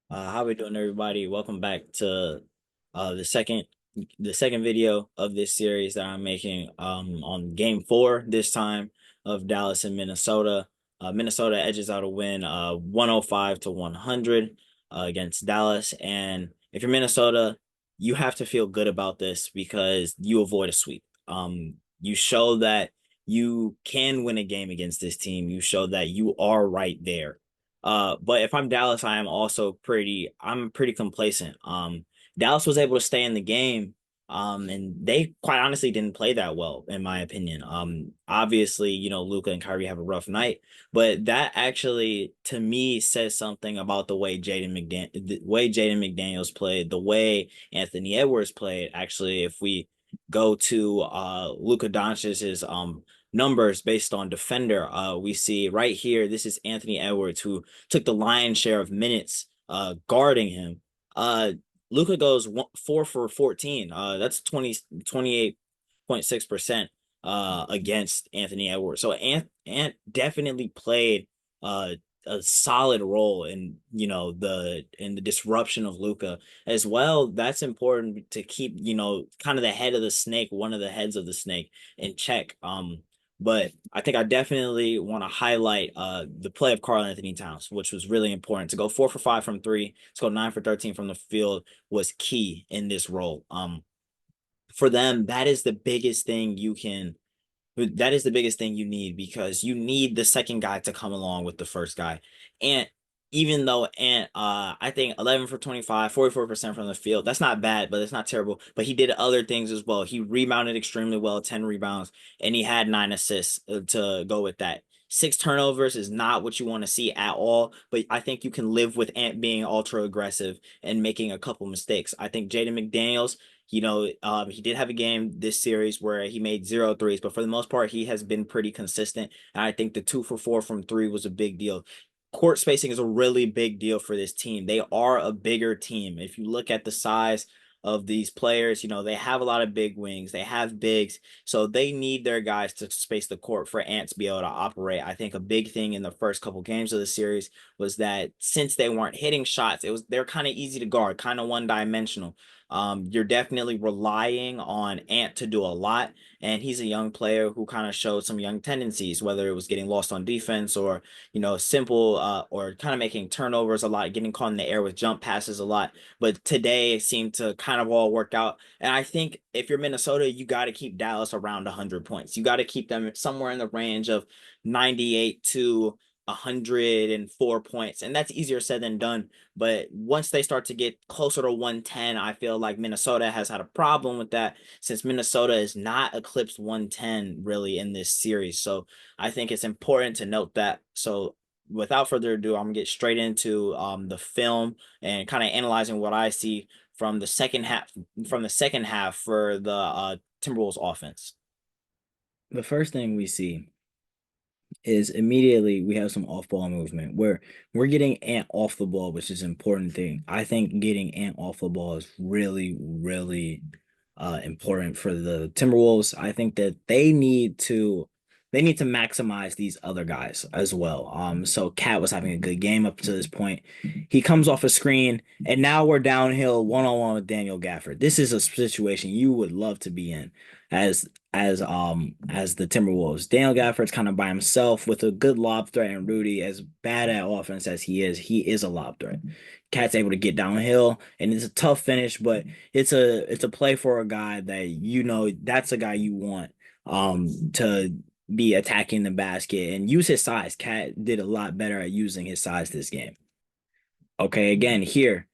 How we doing, everybody? Welcome back to the second video of this series that I'm making on game 4 this time of Dallas and Minnesota. Minnesota edges out a win 105 to 100 against Dallas. And if you're Minnesota, you have to feel good about this because you avoid a sweep. You show that you can win a game against this team. You show that you are right there. But if I'm Dallas, I'm pretty complacent. Dallas was able to stay in the game. And they quite honestly didn't play that well, in my opinion. Obviously, Luka and Kyrie have a rough night, but that actually, to me, says something about the way Jaden McDaniels played, the way Anthony Edwards played. Actually, if we go to Luka Doncic's numbers based on defender, we see right here, this is Anthony Edwards who took the lion's share of minutes guarding him. Luka goes 4 for 14. That's 28.6% against Anthony Edwards. So Ant definitely played uh a solid role in the disruption of Luka as well. That's important to keep kind of the head of the snake, one of the heads of the snake, in check. But I think I definitely want to highlight the play of Karl Anthony Towns, which was really important. To go 4 for 5 from three, to go 9 for 13 from the field was key in this role. For them, that is the biggest thing you need, because you need the second guy to come along with the first guy. And even though Ant, I think 11 for 25, 44% from the field, that's not bad, but it's not terrible. But he did other things as well. He rebounded extremely well, 10 rebounds, and he had 9 assists to go with that. 6 turnovers is not what you want to see at all, but I think you can live with Ant being ultra aggressive and making a couple mistakes. I think Jaden McDaniels, he did have a game this series where he made 0 threes, but for the most part, he has been pretty consistent. And I think the 2 for 4 from three was a big deal. Court spacing is a really big deal for this team. They are a bigger team. If you look at the size of these players, they have a lot of big wings, they have bigs, so they need their guys to space the court for Ant to be able to operate. I think a big thing in the first couple games of the series was that since they weren't hitting shots, they're kind of easy to guard, kind of one dimensional. You're definitely relying on Ant to do a lot, and he's a young player who kind of showed some young tendencies, whether it was getting lost on defense or simple or kind of making turnovers a lot, getting caught in the air with jump passes a lot. But today it seemed to kind of all work out. And I think if you're Minnesota, you got to keep Dallas around 100 points. You got to keep them somewhere in the range of 98 to 104 points. And that's easier said than done. But once they start to get closer to 110, I feel like Minnesota has had a problem with that, since Minnesota is not eclipsed 110 really in this series. So I think it's important to note that. So without further ado, I'm gonna get straight into the film and kind of analyzing what I see from the second half for the Timberwolves offense. The first thing we see is immediately we have some off-ball movement where we're getting Ant off the ball, which is an important thing. I think getting Ant off the ball is really, really important for the Timberwolves. I think that they need to maximize these other guys as well. So Cat was having a good game up to this point. He comes off a screen, and now we're downhill one-on-one with Daniel Gafford. This is a situation you would love to be in as the Timberwolves. Daniel Gafford's kind of by himself with a good lob threat, and Rudy, as bad at offense as he is a lob threat. Cat's able to get downhill, and it's a tough finish, but it's a play for a guy that that's a guy you want to be attacking the basket and use his size. Cat did a lot better at using his size this game. Okay, again here,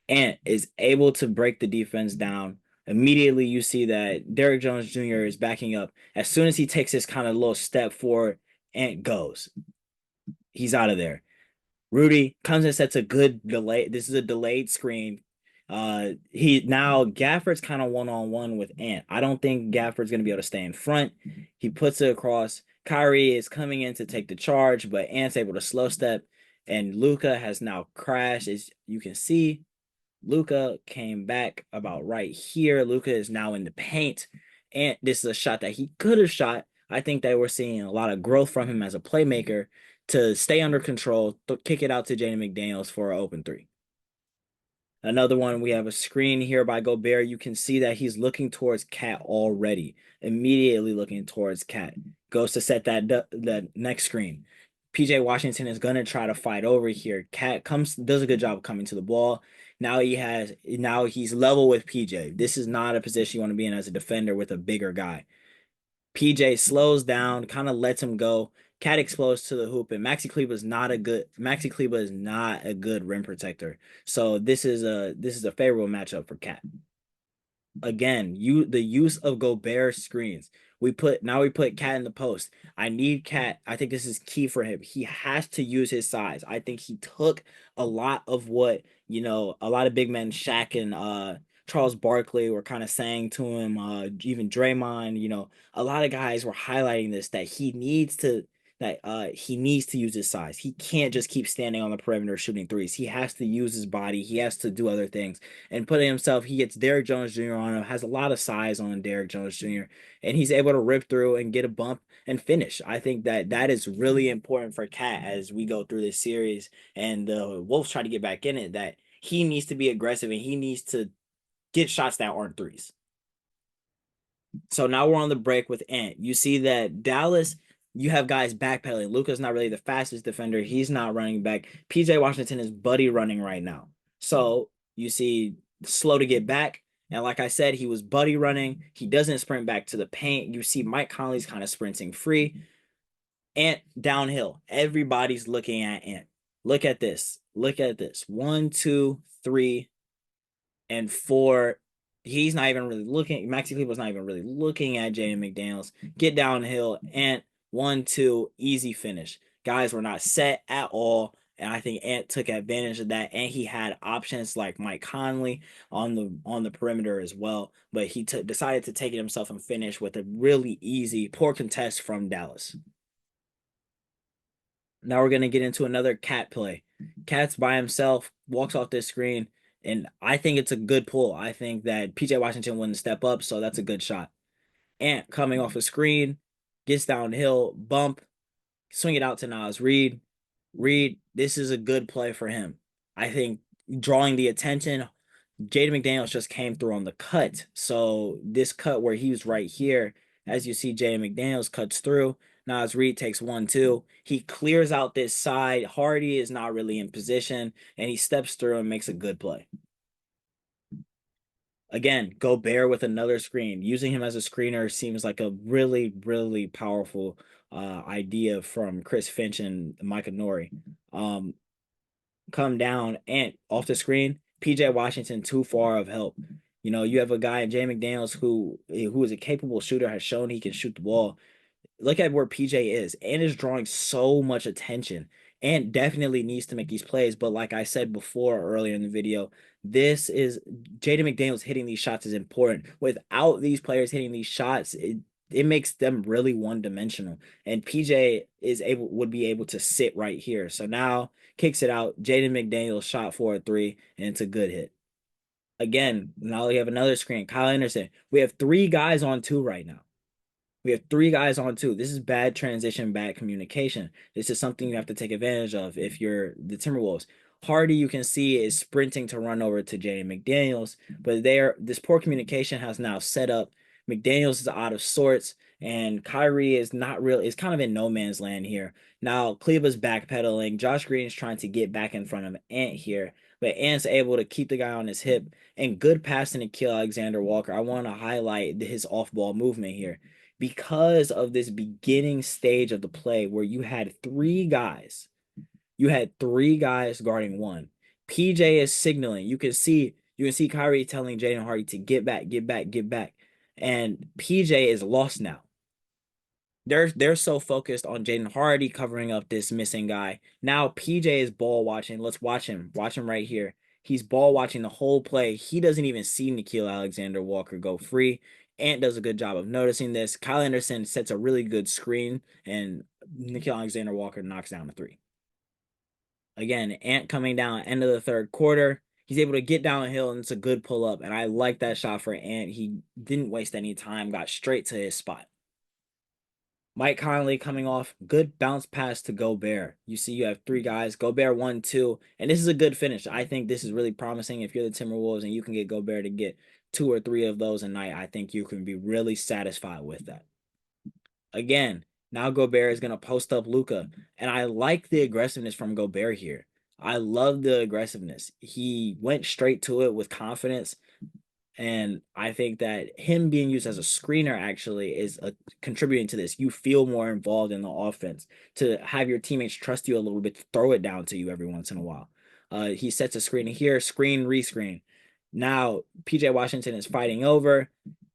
Ant is able to break the defense down. Immediately, you see that Derrick Jones Jr. is backing up. As soon as he takes this kind of little step forward, Ant goes. He's out of there. Rudy comes and sets a good delay. This is a delayed screen. He now Gafford's kind of one-on-one with Ant. I don't think Gafford's gonna be able to stay in front. He puts it across. Kyrie is coming in to take the charge, but Ant's able to slow step, and Luka has now crashed. As you can see, Luka came back about right here. Luka is now in the paint, and this is a shot that he could have shot. I think that we're seeing a lot of growth from him as a playmaker to stay under control, to kick it out to Jaden McDaniels for an open three. Another one, we have a screen here by Gobert. You can see that he's looking towards Cat already, immediately looking towards Cat. Goes to set that next screen. PJ Washington is gonna try to fight over here. Cat comes, does a good job of coming to the ball. Now he's level with PJ. This is not a position you want to be in as a defender with a bigger guy. PJ slows down, kind of lets him go. Cat explodes to the hoop, and Maxi Kleba is not a good rim protector. So this is a favorable matchup for Cat. Again, the use of Gobert screens. We put Cat in the post. I need Cat. I think this is key for him. He has to use his size. I think he took a lot of what, a lot of big men, Shaq and Charles Barkley were kind of saying to him, even Draymond, a lot of guys were highlighting this, that he needs to use his size. He can't just keep standing on the perimeter shooting threes. He has to use his body. He has to do other things and putting himself. He gets Derrick Jones Jr. on him, has a lot of size on Derrick Jones Jr., and he's able to rip through and get a bump and finish. I think that is really important for Cat as we go through this series and the Wolves try to get back in it. That he needs to be aggressive and he needs to get shots that aren't threes. So now we're on the break with Ant. You see that Dallas, you have guys backpedaling. Luka's not really the fastest defender. He's not running back. PJ Washington is buddy running right now. So you see slow to get back. And like I said, he was buddy running. He doesn't sprint back to the paint. You see Mike Conley's kind of sprinting free. Ant downhill. Everybody's looking at Ant. Look at this. Look at this. 1, 2, 3, and 4. He's not even really looking. Maxi Kleber's not even really looking at Jaden McDaniels. Get downhill and 1, 2, easy finish. Guys were not set at all. And I think Ant took advantage of that. And he had options like Mike Conley on the perimeter as well. But he decided to take it himself and finish with a really easy, poor contest from Dallas. Now we're gonna get into another Cat play. Cat's by himself, walks off this screen, and I think it's a good pull. I think that PJ Washington wouldn't step up, so that's a good shot. Ant coming off a screen, gets downhill, bump, swing it out to Nas Reed. Reed, this is a good play for him. I think drawing the attention, Jaden McDaniels just came through on the cut. So this cut where he was right here, as you see Jaden McDaniels cuts through. Nas Reed takes 1, 2. He clears out this side. Hardy is not really in position, and he steps through and makes a good play. Again, Gobert with another screen. Using him as a screener seems like a really, really powerful idea from Chris Finch and Micah Nori. Come down and off the screen, PJ Washington too far of help. You have a guy in Jay McDaniels who is a capable shooter, has shown he can shoot the ball. Look at where PJ is and is drawing so much attention and definitely needs to make these plays. But like I said before earlier in the video, this is Jaden McDaniels hitting these shots is important. Without these players hitting these shots, it makes them really one-dimensional. And PJ would be able to sit right here. So now kicks it out. Jaden McDaniels shot for a 3, and it's a good hit. Again, now we have another screen. Kyle Anderson. We have 3 guys on 2 right now. We have 3 guys on 2. This is bad transition, bad communication. This is something you have to take advantage of if you're the Timberwolves. Hardy, you can see, is sprinting to run over to Jaden McDaniels, but this poor communication has now set up. McDaniels is out of sorts, and Kyrie is not real. Is kind of in no man's land here. Now Kleba's backpedaling. Josh Green is trying to get back in front of Ant here, but Ant's able to keep the guy on his hip and good passing to kill Alexander Walker. I want to highlight his off-ball movement here because of this beginning stage of the play where you had three guys guarding one. PJ is signaling. You can see Kyrie telling Jaden Hardy to get back, get back, get back. And PJ is lost now. They're so focused on Jaden Hardy covering up this missing guy. Now PJ is ball watching. Let's watch him. Watch him right here. He's ball watching the whole play. He doesn't even see Nickeil Alexander Walker go free. Ant does a good job of noticing this. Kyle Anderson sets a really good screen, and Nickeil Alexander Walker knocks down the 3. Again, Ant coming down end of the third quarter. He's able to get downhill, and it's a good pull up. And I like that shot for Ant. He didn't waste any time, got straight to his spot. Mike Conley coming off good bounce pass to Gobert. You see, you have three guys. Gobert 1-2, and this is a good finish. I think this is really promising. If you're the Timberwolves and you can get Gobert to get two or three of those a night, I think you can be really satisfied with that. Again, now Gobert is gonna post up Luca, and I like the aggressiveness from Gobert here. I love the aggressiveness. He went straight to it with confidence. And I think that him being used as a screener actually is contributing to this. You feel more involved in the offense to have your teammates trust you a little bit, to throw it down to you every once in a while. He sets a screen here, screen, rescreen. Now PJ Washington is fighting over.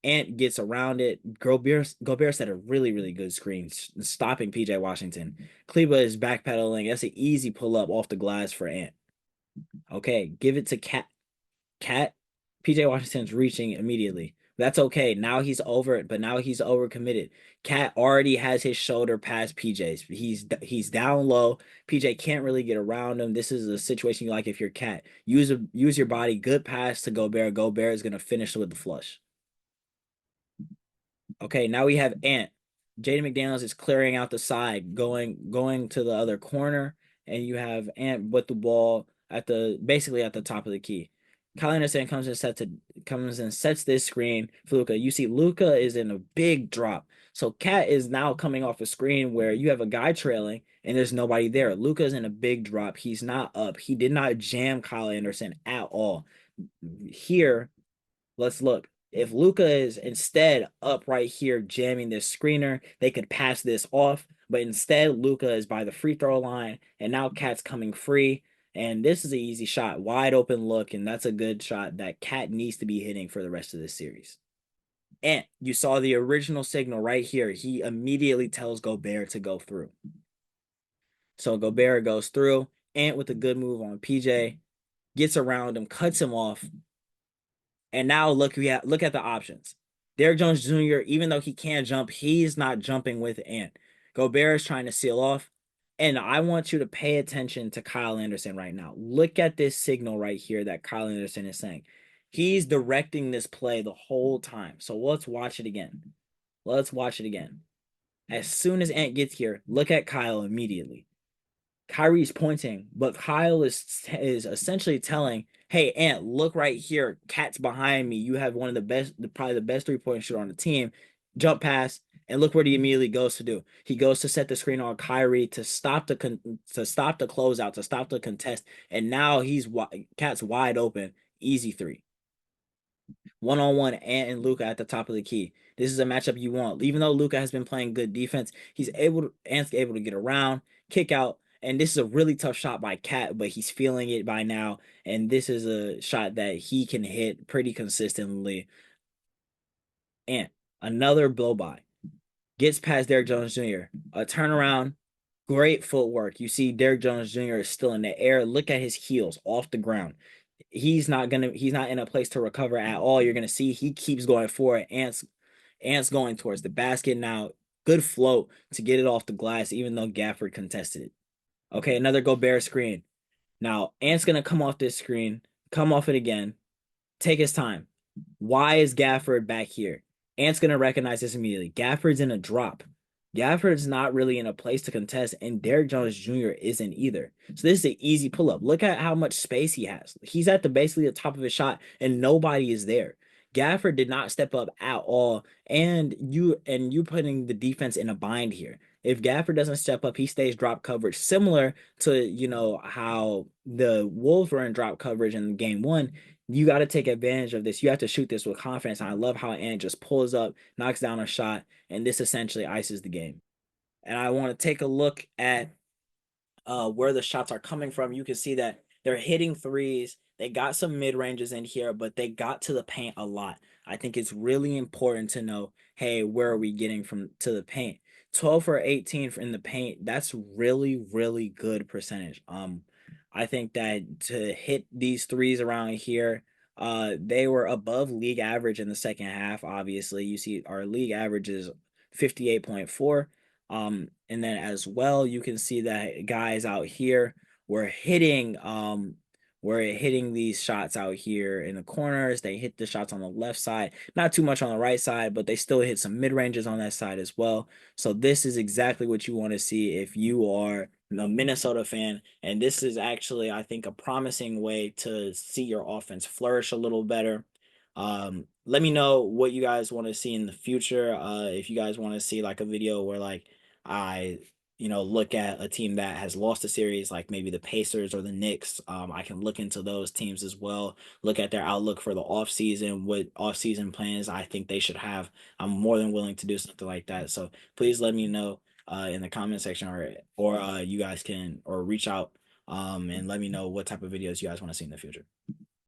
Ant gets around it. Gobert set a really, really good screen, stopping PJ Washington. Kleba is backpedaling. That's an easy pull up off the glass for Ant. Okay, give it to Cat. Cat, PJ Washington's reaching immediately. That's okay. Now he's over it, but now he's overcommitted. Cat already has his shoulder past PJ's. He's down low. PJ can't really get around him. This is a situation you like if you're Cat. Use your body. Good pass to Gobert. Gobert is gonna finish with the flush. Okay, now we have Ant. Jaden McDaniels is clearing out the side, going to the other corner, and you have Ant with the ball at the basically at the top of the key. Kyle Anderson comes and sets this screen for Luca. You see Luca is in a big drop. So Cat is now coming off a screen where you have a guy trailing and there's nobody there. Luca's in a big drop. He's not up. He did not jam Kyle Anderson at all. Here, let's look. If Luca is instead up right here jamming this screener, they could pass this off. But instead, Luca is by the free throw line, and now Cat's coming free. And this is an easy shot, wide open look, and that's a good shot that Cat needs to be hitting for the rest of this series. And you saw the original signal right here. He immediately tells Gobert to go through. So Gobert goes through. Ant with a good move on PJ, gets around him, cuts him off, and now look at the options. Derrick Jones Jr., even though he can jump, he's not jumping with Ant. Gobert is trying to seal off. And I want you to pay attention to Kyle Anderson right now. Look at this signal right here that Kyle Anderson is saying. He's directing this play the whole time. So let's watch it again. Let's watch it again. As soon as Ant gets here, look at Kyle immediately. Kyrie's pointing, but Kyle is essentially telling, "Hey, Ant, look right here. Cat's behind me. You have one of the best, probably the best 3-point shooter on the team. Jump pass, and look what he immediately goes to do. He goes to set the screen on Kyrie to stop the closeout, to stop the contest, and now Cat's wide open, easy three. 1-on-1 Ant and Luca at the top of the key. This is a matchup you want. Even though Luca has been playing good defense, Ant's able to get around, kick out, and this is a really tough shot by Cat, but he's feeling it by now. And this is a shot that he can hit pretty consistently. And another blow by. Gets past Derrick Jones Jr. A turnaround, great footwork. You see Derrick Jones Jr. is still in the air. Look at his heels off the ground. He's not in a place to recover at all. You're gonna see he keeps going for it. Ant's going towards the basket now. Good float to get it off the glass, even though Gafford contested it. Okay, another Gobert screen. Now Ant's gonna come off this screen, come off it again, take his time. Why is Gafford back here? Ant's gonna recognize this immediately. Gafford's in a drop. Gafford's not really in a place to contest, and Derrick Jones Jr. isn't either. So this is an easy pull up. Look at how much space he has. He's at the basically the top of his shot, and nobody is there. Gafford did not step up at all, and you putting the defense in a bind here. If Gafford doesn't step up, he stays drop coverage, similar to how the Wolves were in drop coverage in game one. You got to take advantage of this. You have to shoot this with confidence. And I love how Ant just pulls up, knocks down a shot, and this essentially ices the game. And I want to take a look at where the shots are coming from. You can see that they're hitting threes. They got some mid ranges in here, but they got to the paint a lot. I think it's really important to know, hey, where are we getting from to the paint? 12 for 18 in the paint. That's really, really good percentage. I think that to hit these threes around here, they were above league average in the second half. Obviously, you see our league average is 58.4. And then as well, you can see that guys out here were hitting we're hitting these shots out here in the corners. They hit the shots on the left side, not too much on the right side, but they still hit some mid ranges on that side as well. So this is exactly what you want to see if you are a Minnesota fan. And this is actually, I think, a promising way to see your offense flourish a little better. Let me know what you guys want to see in the future. If you guys want to see like a video where like I look at a team that has lost a series, like maybe the Pacers or the Knicks. I can look into those teams as well, look at their outlook for the offseason, what offseason plans I think they should have. I'm more than willing to do something like that. So please let me know in the comment section, or you guys can or reach out and let me know what type of videos you guys want to see in the future.